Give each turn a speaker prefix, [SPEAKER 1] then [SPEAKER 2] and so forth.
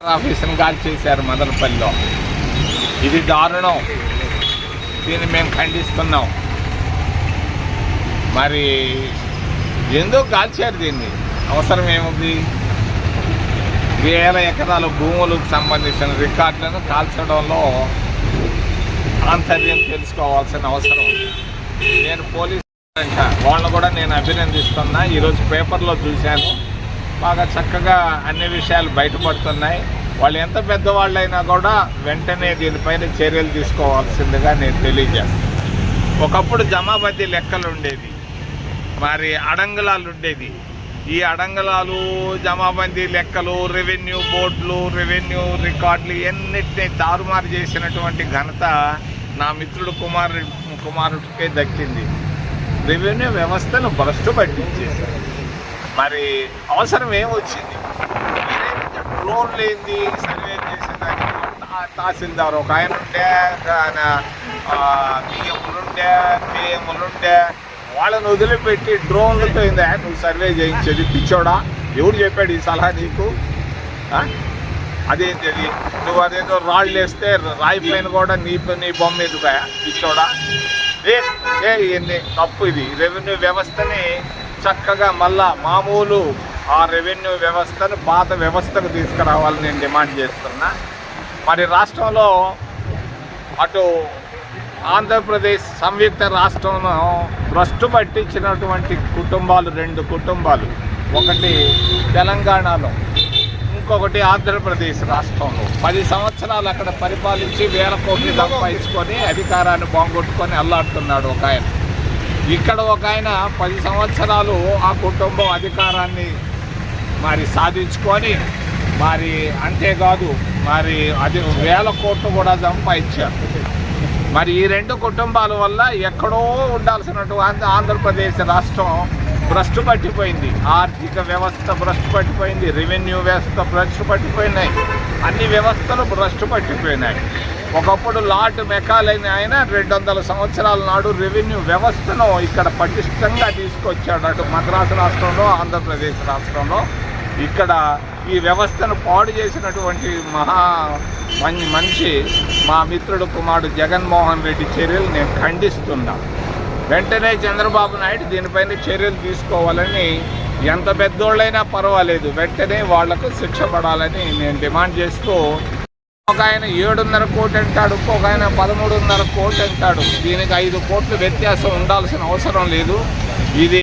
[SPEAKER 1] ఆఫీసును గాలి చేశారు మదనపల్లిలో. ఇది దారుణం. దీన్ని మేము ఖండిస్తున్నాం. మరి ఎందుకు కాల్చారు దీన్ని? అవసరం ఏముంది? వేల ఎకరాల భూములకు సంబంధించిన రికార్డులను కాల్చడంలో ఆంతర్యం తెలుసుకోవాల్సిన అవసరం ఉంది. నేను పోలీసు వాళ్ళను కూడా నేను అభినందిస్తున్నా. ఈరోజు పేపర్లో చూశాను, బాగా చక్కగా అన్ని విషయాలు బయటపడుతున్నాయి. వాళ్ళు ఎంత పెద్దవాళ్ళైనా కూడా వెంటనే దీనిపైన చర్యలు తీసుకోవాల్సిందిగా నేను తెలియజేస్తాను. ఒకప్పుడు జమాబద్దీ లెక్కలు ఉండేది, మరి అడంగులాలు ఉండేది. ఈ అడంగులాలు, జమాబందీ లెక్కలు, రెవెన్యూ బోర్డులు, రెవెన్యూ రికార్డులు ఇవన్నిటినీ తారుమారు చేసినటువంటి ఘనత నా మిత్రుడు కుమారుడికే దక్కింది. రెవెన్యూ వ్యవస్థను భ్రష్టు పట్టించేశారు. మరి అవసరం ఏమొచ్చింది? డ్రోన్లు ఏంది సర్వే చేసేదానికి? తహసీల్దార్ ఒక ఆయన ఉండే, బియ్యములుండే, కేఎములుండే, వాళ్ళని వదిలిపెట్టి డ్రోన్లతో ఏందా నువ్వు సర్వే చేయించేది? పిచ్చోడా, ఎవడు చెప్పాడు ఈ సలహా నీకు? అదేంటి అది? నువ్వు అదేదో రాళ్ళు వేస్తే రాయి పైన కూడా నీ బొమ్మ ఎదుగా? పిచ్చోడా, ఇవన్నీ తప్పు. ఇది రెవెన్యూ వ్యవస్థని చక్కగా మళ్ళా మామూలు ఆ రెవెన్యూ వ్యవస్థను పాత వ్యవస్థకు తీసుకురావాలని నేను డిమాండ్ చేస్తున్నా. మరి రాష్ట్రంలో అటు ఆంధ్రప్రదేశ్ సంయుక్త రాష్ట్రంలో భ్రష్టు పట్టించినటువంటి కుటుంబాలు 2 కుటుంబాలు, ఒకటి తెలంగాణలో, ఇంకొకటి ఆంధ్రప్రదేశ్ రాష్ట్రంలో. 10 సంవత్సరాలు అక్కడ పరిపాలించి వేల కోట్లు సంపాదించుకొని అధికారాన్ని బాగొట్టుకొని అల్లాడుతున్నాడు ఒక ఆయన. ఇక్కడ ఒక ఆయన 10 సంవత్సరాలు ఆ కుటుంబం అధికారాన్ని మరి సాధించుకొని, మరి అంతేకాదు మరి అది వేల కోట్లు కూడా సంపాదించారు. మరి ఈ 2 కుటుంబాల వల్ల ఎక్కడో ఉండాల్సినటువంటి ఆంధ్రప్రదేశ్ రాష్ట్రం భ్రష్టు పట్టిపోయింది. ఆర్థిక వ్యవస్థ భ్రష్టు పట్టిపోయింది, రెవెన్యూ వ్యవస్థ భ్రష్టు పట్టిపోయినాయి, అన్ని వ్యవస్థలు భ్రష్టు పట్టిపోయినాయి. ఒకప్పుడు లార్డ్ మెకాలైన ఆయన 200 సంవత్సరాల నాడు రెవెన్యూ వ్యవస్థను ఇక్కడ పటిష్టంగా తీసుకొచ్చాడు. అటు మద్రాసు రాష్ట్రంలో, ఆంధ్రప్రదేశ్ రాష్ట్రంలో. ఇక్కడ ఈ వ్యవస్థను పాడు చేసినటువంటి మనిషి మా మిత్రుడు కుమారుడు జగన్మోహన్ రెడ్డి చర్యలు నేను ఖండిస్తున్నా. వెంటనే చంద్రబాబు నాయుడు దీనిపైన చర్యలు తీసుకోవాలని, ఎంత పెద్దోళ్ళైనా పర్వాలేదు వెంటనే వాళ్లకు శిక్ష పడాలని నేను డిమాండ్ చేస్తూ, ఒక ఆయన 7.5 కోట్లు అంటాడు, ఇంకొక ఆయన 13.5 కోట్లు అంటాడు. దీనికి 5 కోట్ల వ్యత్యాసం ఉండాల్సిన అవసరం లేదు. ఇది